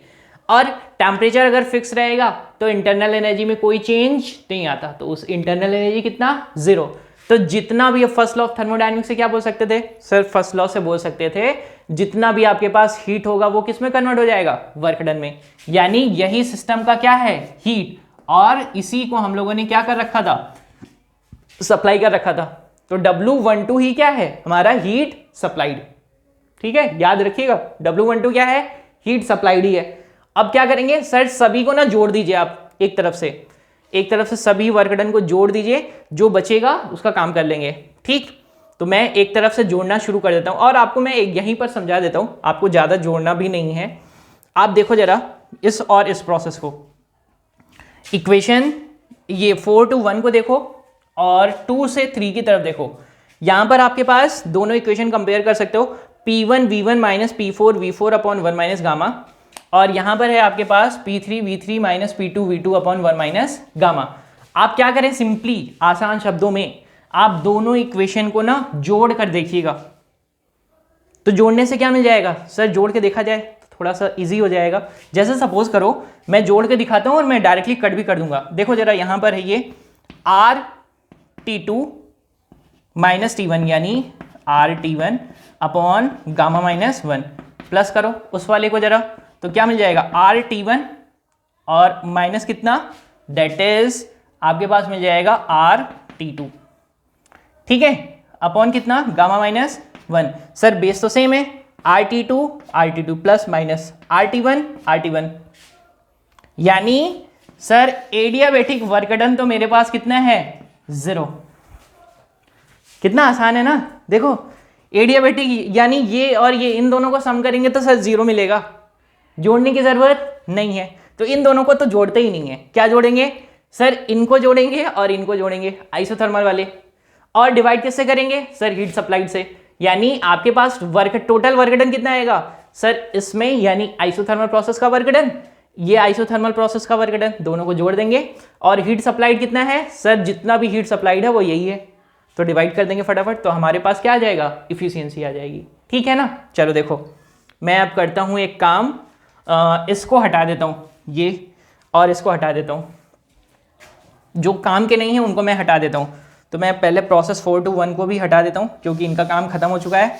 और टेम्परेचर अगर फिक्स रहेगा तो इंटरनल एनर्जी में कोई चेंज नहीं आता, तो उस इंटरनल एनर्जी कितना, 0। तो जितना भी फर्स्ट लॉ ऑफ थर्मोडायनेमिक्स से क्या बोल सकते थे सर, फर्स्ट लॉ से बोल सकते थे जितना भी आपके पास हीट होगा वो किस में कन्वर्ट हो जाएगा, वर्क डन में। यानी यही सिस्टम का क्या है, हीट, और इसी को हम लोगों ने क्या कर रखा था, सप्लाई कर रखा था। तो W12 ही क्या है, हमारा हीट सप्लाइड, ठीक है, याद रखिएगा W12 क्या है, हीट सप्लाइड ही है। अब क्या करेंगे सर, सभी को ना जोड़ दीजिए आप, एक तरफ से सभी वर्क डन को जोड़ दीजिए, जो बचेगा उसका काम कर लेंगे, ठीक। तो मैं एक तरफ से जोड़ना शुरू कर देता हूं, और आपको मैं यहीं पर समझा देता हूं, आपको ज्यादा जोड़ना भी नहीं है। आप देखो जरा इस और इस प्रोसेस को, इक्वेशन ये 4 to 1 को देखो, और 2 से 3 की तरफ देखो, यहां पर आपके पास दोनों इक्वेशन कंपेयर कर सकते हो, P1 V1 minus P4 V4 upon 1 minus gamma, और यहां पर है आपके पास P3 V3 minus P2 V2 upon 1 minus gamma. आप क्या करें, सिंपली आसान शब्दों में आप दोनों इक्वेशन को ना जोड़ कर देखिएगा। तो जोड़ने से क्या मिल जाएगा सर, जोड़ के देखा जाए तो थोड़ा सा इजी हो जाएगा। जैसे सपोज करो मैं जोड़ के दिखाता हूं और मैं डायरेक्टली कट भी कर दूंगा। देखो जरा, यहां पर है ये RT2 माइनस T1 यानी RT1 upon gamma minus 1, plus करो उस वाले को जरा, तो क्या मिल जाएगा RT1 और माइनस कितना, दैट इज आपके पास मिल जाएगा RT2, ठीक है, अपॉन कितना, गामा माइनस 1। सर बेस तो सेम है, RT2 प्लस माइनस RT1 यानी सर एडियाबेटिक वर्क डन तो मेरे पास कितना है, 0। कितना आसान है ना। देखो एडियाबेटिक यानी ये और ये, इन दोनों को सम करेंगे तो सर 0 मिलेगा, जोड़ने की जरूरत नहीं है। तो इन दोनों को तो जोड़ते ही नहीं है, क्या जोड़ेंगे सर, इनको जोड़ेंगे और इनको जोड़ेंगे आइसोथर्मल वाले, और डिवाइड किससे करेंगे सर, हीट सप्लाइड से। यानी आपके पास वर्क, टोटल वर्क डन कितना आएगा सर इसमें, यानी आइसोथर्मल प्रोसेस का वर्क डन, ये आइसोथर्मल प्रोसेस का वर्क डन, दोनों को जोड़ देंगे। और हीट सप्लाइड कितना है सर, जितना भी हीट सप्लाइड है वो यही है, तो डिवाइड कर देंगे फटाफट, तो हमारे पास क्या आ जाएगा, इफिशियंसी आ जाएगी, ठीक है ना। चलो देखो मैं अब करता हूं एक काम, इसको हटा देता हूं ये, और इसको हटा देता हूं, जो काम के नहीं है उनको मैं हटा देता हूं। तो मैं पहले प्रोसेस 4 to 1 को भी हटा देता हूं क्योंकि इनका काम खत्म हो चुका है।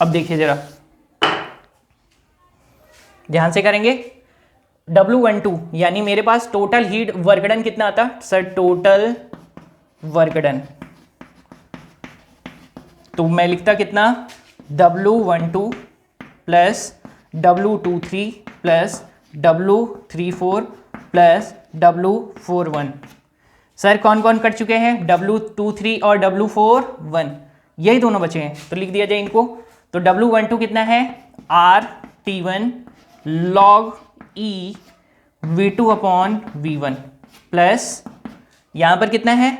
अब देखिए जरा, ध्यान से करेंगे, W12 यानी मेरे पास टोटल हीट वर्क डन कितना आता सर, टोटल वर्क डन, तो मैं लिखता कितना, W12 plus W23 plus W34 plus W41। Sir कौन कौन कट चुके हैं, W23 और W41, यही दोनों बचे हैं, तो लिख दिया जाए इनको। तो W12 कितना है, RT1 log E V2 upon V1 plus यहाँ पर कितना है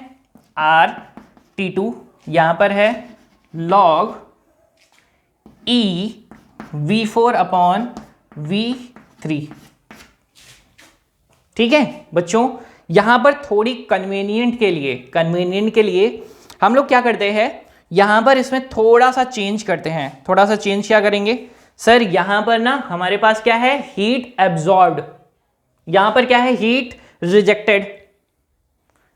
RT2, यहाँ पर है log E V4 upon V3, ठीक है बच्चों। यहां पर थोड़ी कन्वीनियंट के लिए हम लोग क्या करते हैं, यहां पर इसमें थोड़ा सा चेंज करते हैं। थोड़ा सा चेंज क्या करेंगे सर, यहां पर ना हमारे पास क्या है, हीट एब्जॉर्ब्ड, यहां पर क्या है, हीट रिजेक्टेड,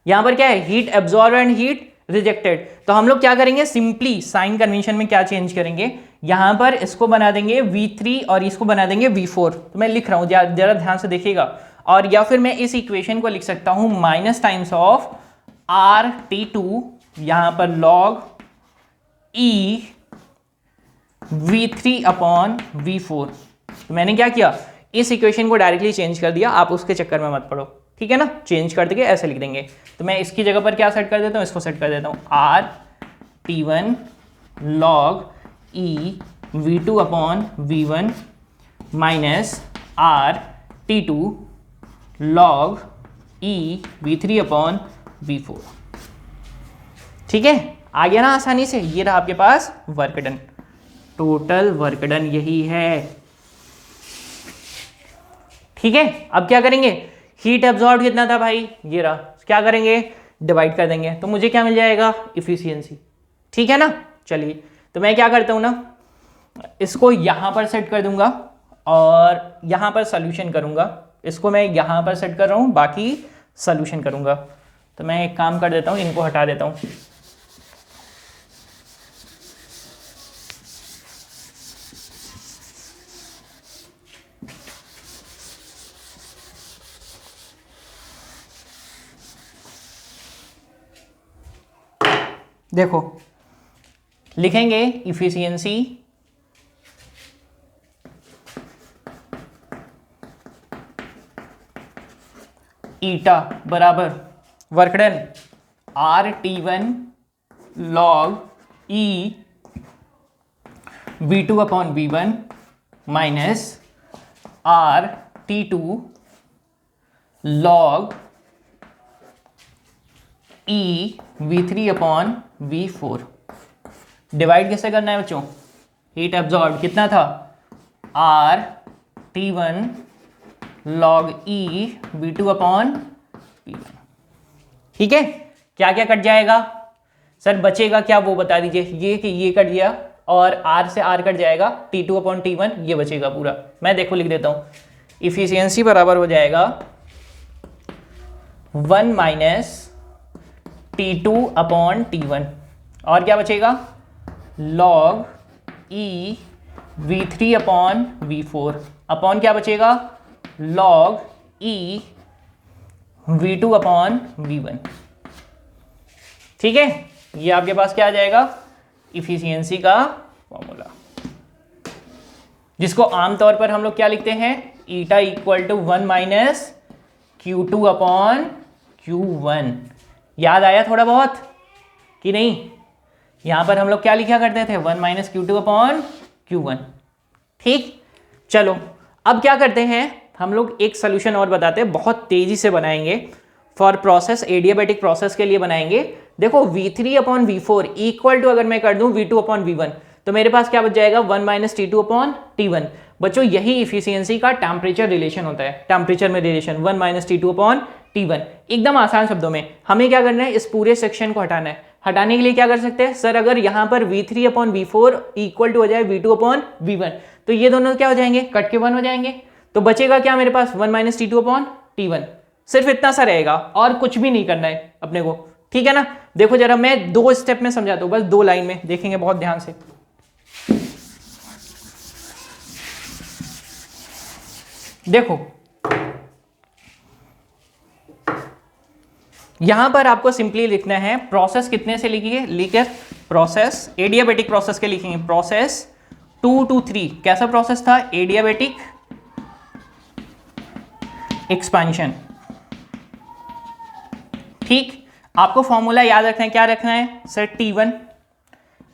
यहां पर क्या है, heat absorb and heat rejected. तो हम लोग क्या करेंगे, सिंपली साइन कन्वेंशन में क्या चेंज करेंगे, यहां पर इसको बना देंगे V3 और इसको बना देंगे V4। तो मैं लिख रहा हूं, जरा ध्यान से देखिएगा, और या फिर मैं इस इक्वेशन को लिख सकता हूं माइनस टाइम्स ऑफ RT2 यहां पर log E V3 upon V4। तो मैंने क्या किया, इस इक्वेशन को डायरेक्टली चेंज कर दिया, आप उसके चक्कर में मत पड़ो, ठीक है ना। चेंज कर देंगे, ऐसे लिख देंगे। तो मैं इसकी जगह पर क्या सेट कर देता हूँ, इसको सेट कर देता हूँ RT1 log E V2 upon V1 minus RT2 log E V3 upon V4, ठीक है, आ गया ना आसानी से। ये रहा आपके पास work done, total work done यही है, ठीक है। अब क्या करेंगे, हीट एब्जॉर्ब कितना था भाई, ये रहा, क्या करेंगे, डिवाइड कर देंगे, तो मुझे क्या मिल जाएगा, इफिशियंसी, ठीक है ना। चलिए तो मैं क्या करता हूं ना, इसको यहां पर सेट कर दूंगा और यहां पर सॉल्यूशन करूंगा। इसको मैं यहां पर सेट कर रहा हूं, बाकी सॉल्यूशन करूंगा। तो मैं एक काम कर देता हूं, इनको हटा देता हूं। देखो लिखेंगे इफिशियंसी ईटा बराबर work done RT1 log E V2 upon V1 minus RT2 log E V3 upon V4। Divide कैसे करना है बच्चों? हीट एब्जॉर्ब कितना था? RT1 log E V2 upon P1। ठीक है, क्या क्या कट जाएगा सर? बचेगा क्या वो बता दीजिए। ये कि ये कट गया और R से R कट जाएगा, T2 अपॉन T1 ये बचेगा पूरा। मैं देखो लिख देता हूँ, इफिशियंसी बराबर हो जाएगा 1 माइनस T2 अपॉन T1 और क्या बचेगा? log E V3 upon V4 upon क्या बचेगा? log E V2 upon V1। ठीक है, ये आपके पास क्या आ जाएगा? इफिशियंसी का फॉर्मूला, जिसको आमतौर पर हम लोग क्या लिखते हैं? Eta equal to 1 minus Q2 upon Q1। याद आया थोड़ा बहुत कि नहीं? यहां पर हम लोग क्या लिखा करते थे? 1 माइनस Q2 अपॉन Q1। ठीक, चलो अब क्या करते हैं हम लोग, एक सोल्यूशन और बताते हैं, बहुत तेजी से बनाएंगे फॉर प्रोसेस, एडियाबेटिक प्रोसेस के लिए बनाएंगे। देखो V3 upon V4 equal to अगर मैं कर दूं V2 अपॉन V1 तो मेरे पास क्या बच जाएगा? 1 माइनस T2 अपॉन T1। बच्चों यही इफिशियंसी का टेम्परेचर रिलेशन होता है, टेम्परेचर में relation 1 minus T2 upon T1। एकदम आसान शब्दों में हमें क्या करना है? इस पूरे सेक्शन को हटाना है। हटाने के लिए क्या कर सकते हैं सर? अगर यहाँ पर V3 upon V4 equal to हो जाए V2 अपॉन V1 तो ये दोनों क्या हो जाएंगे? कट के 1 हो जाएंगे। तो बचेगा क्या मेरे पास? 1 माइनस T2 अपॉन T1। सिर्फ इतना सा रहेगा और कुछ भी नहीं करना है अपने को। ठीक है ना? देखो जरा मैं 2 स्टेप में समझाता हूं, बस 2 लाइन में देखेंगे बहुत ध्यान से। देखो यहां पर आपको सिंपली लिखना है प्रोसेस कितने से लिखिए, लिखकर प्रोसेस एडियाबेटिक प्रोसेस के लिखेंगे प्रोसेस 2 to 3। कैसा प्रोसेस था? Adiabatic expansion. ठीक, आपको फॉर्मूला याद रखना है। क्या रखना है sir? T1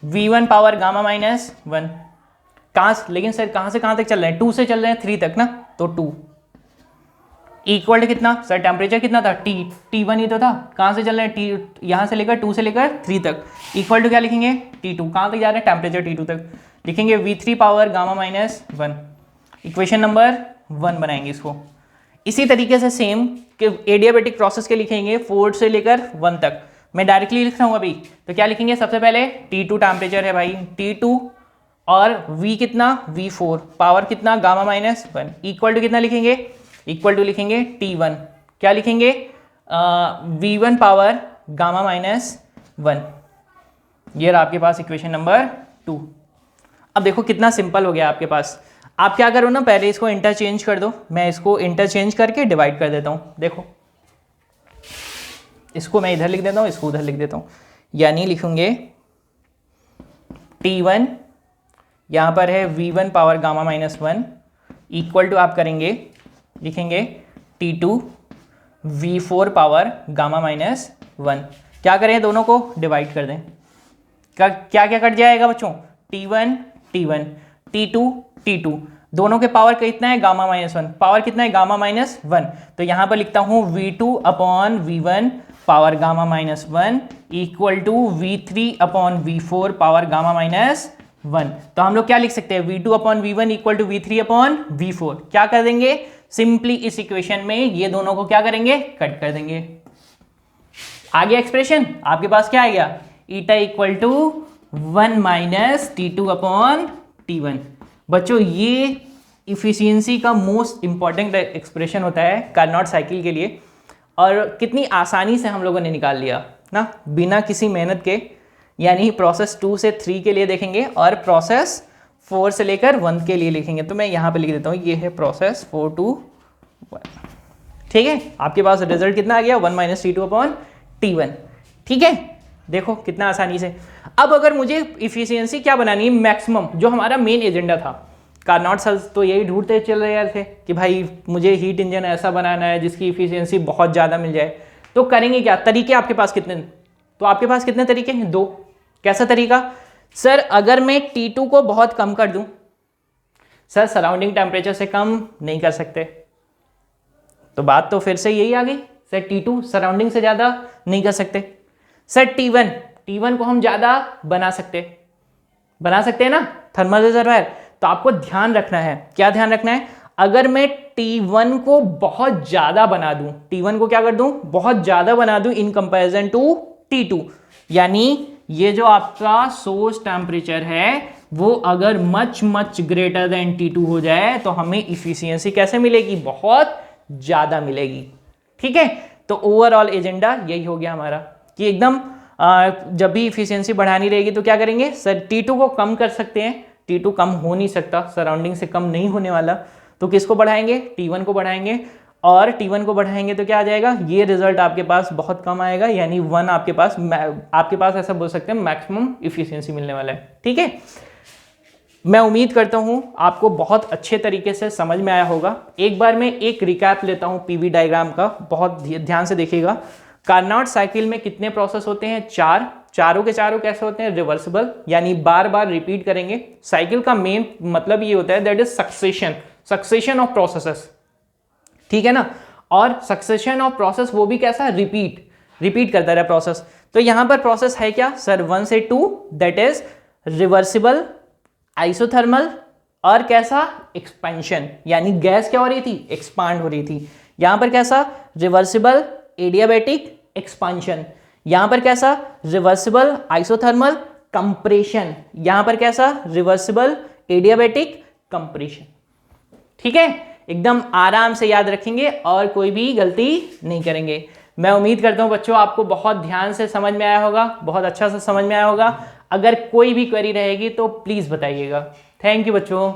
V1 power gamma minus 1। कहां, लेकिन सर कहां से कहां तक चल रहे हैं? 2 से चल रहे हैं 3 तक ना, तो 2 इक्वल टू कितना सर? टेम्परेचर कितना था? T1 ही तो था। कहां से चल रहे हैं? यहां से लेकर 2 से लेकर 3 तक, इक्वल टू क्या लिखेंगे? T2। कहां तक जा रहे हैं? टेम्परेचर T2 तक। लिखेंगे V3 power gamma minus 1। Equation number 1 बनाएंगे इसको। इसी तरीके से सेम कि एडियाबेटिक प्रोसेस के लिखेंगे 4 से लेकर 1 तक। मैं डायरेक्टली लिख रहा हूँ अभी, तो क्या लिखेंगे? सबसे पहले T2 टेम्परेचर है भाई, T2 और V कितना? V4 पावर कितना? गामा माइनस 1 इक्वल टू कितना लिखेंगे? इक्वल टू लिखेंगे T1। क्या लिखेंगे? V1 power gamma minus 1। ये रहा आपके पास इक्वेशन नंबर 2। अब देखो कितना सिंपल हो गया आपके पास। आप क्या करो ना, पहले इसको इंटरचेंज कर दो। मैं इसको इंटरचेंज करके डिवाइड कर देता हूँ। देखो इसको मैं इधर लिख देता हूँ, इसको उधर लिख देता हूँ। यानी लिखेंगे T1 यहाँ पर है V1 power gamma minus 1 equal to आप करेंगे, लिखेंगे T2 V4 power gamma minus 1। क्या करें? दोनों को डिवाइड कर दें। क्या क्या कट जाएगा बच्चों? T1 T1 T2 T2 दोनों के पावर कितना है? Gamma minus 1। पावर कितना है? Gamma minus 1। तो यहां पर लिखता हूं V2 upon V1 power gamma minus 1 equal to V3 upon V4 power gamma minus 1। तो हम लोग क्या लिख सकते हैं? V2 upon V1 equal to V3 upon V4। क्या कर देंगे? सिंपली इस इक्वेशन में ये दोनों को क्या करेंगे? कट कर देंगे। आ गया एक्सप्रेशन आपके पास। क्या आ गया? Eta equal to 1 minus T2 upon T1। बच्चों ये इफिशियंसी का मोस्ट इंपॉर्टेंट एक्सप्रेशन होता है कार्नोट साइकिल के लिए, और कितनी आसानी से हम लोगों ने निकाल लिया ना, बिना किसी मेहनत के। यानी प्रोसेस 2 से 3 के लिए देखेंगे और प्रोसेस 4 से लेकर 1 के लिए लिखेंगे। तो मैं यहाँ पे लिख देता हूँ, ये है प्रोसेस 4 to 1। ठीक है, आपके पास रिजल्ट कितना आ गया? 1 माइनस T2 अपॉन T1। ठीक है, देखो कितना आसानी से। अब अगर मुझे इफिशियंसी क्या बनानी है? मैक्सिमम, जो हमारा मेन एजेंडा था। कार्नोट सर तो यही ढूंढते चल रहे थे कि भाई मुझे हीट इंजन ऐसा बनाना है जिसकी इफिशियंसी बहुत ज़्यादा मिल जाए। तो करेंगे क्या? तरीके आपके पास कितने? तो आपके पास कितने तरीके हैं? 2। कैसा तरीका? सर अगर मैं T2 को बहुत कम कर दूं, सर सराउंडिंग टेम्परेचर से कम नहीं कर सकते, तो बात तो फिर से यही आ गई सर T2 सराउंडिंग से ज़्यादा नहीं कर सकते। सर T1 को हम ज़्यादा बना सकते हैं ना थर्मल रिजर्वायर। तो आपको ध्यान रखना है, क्या ध्यान रखना है, अगर मैं T1 को बहुत ज़्यादा बना दूं, T1 को क्या कर दूं, बहुत ज़्यादा बना दूं इन कंपैरिजन टू T2, यानी ये जो आपका सोर्स टेम्परेचर है वो अगर मच ग्रेटर देन T2 हो जाए तो हमें इफिशियंसी कैसे मिलेगी, बहुत ज़्यादा मिलेगी। ठीक है, तो ओवरऑल एजेंडा यही हो गया हमारा कि एकदम जब भी इफिशियंसी बढ़ानी रहेगी तो क्या करेंगे सर, T2 को कम कर सकते हैं, T2 कम हो नहीं सकता, सराउंडिंग से कम नहीं होने वाला, तो किसको बढ़ाएंगे, T1 को बढ़ाएंगे, और T1 को बढ़ाएंगे तो क्या आ जाएगा, ये रिजल्ट आपके पास बहुत कम आएगा, यानी 1 आपके पास ऐसा बोल सकते हैं मैक्सिमम इफिशियंसी मिलने वाला है। ठीक है, मैं उम्मीद करता हूं आपको बहुत अच्छे तरीके से समझ में आया होगा। एक बार मैं एक रिकैप लेता हूं पीवी डायग्राम का, बहुत ध्यान से देखिएगा। कार्नोट साइकिल में कितने प्रोसेस होते हैं, चारों के चारों कैसे होते हैं, रिवर्सिबल, यानी बार बार रिपीट करेंगे। साइकिल का मेन मतलब ये होता है that is succession of processes, ठीक है ना, और सक्सेशन ऑफ प्रोसेस वो भी कैसा, रिपीट करता रहा प्रोसेस। तो यहां पर प्रोसेस है क्या सर, 1 से 2, दैट इज रिवर्सिबल, आइसोथर्मल, और कैसा, एक्सपेंशन, यानी गैस क्या हो रही थी, एक्सपांड हो रही थी। यहां पर कैसा, रिवर्सिबल एडियाबैटिक एक्सपांशन, यहां पर कैसा, रिवर्सिबल आइसोथर्मल कंप्रेशन, यहां पर कैसा, रिवर्सिबल एडियाबैटिक कंप्रेशन। ठीक है, एकदम आराम से याद रखेंगे और कोई भी गलती नहीं करेंगे। मैं उम्मीद करता हूं बच्चों आपको बहुत ध्यान से समझ में आया होगा, बहुत अच्छा से समझ में आया होगा। अगर कोई भी क्वेरी रहेगी तो प्लीज बताइएगा। थैंक यू बच्चों।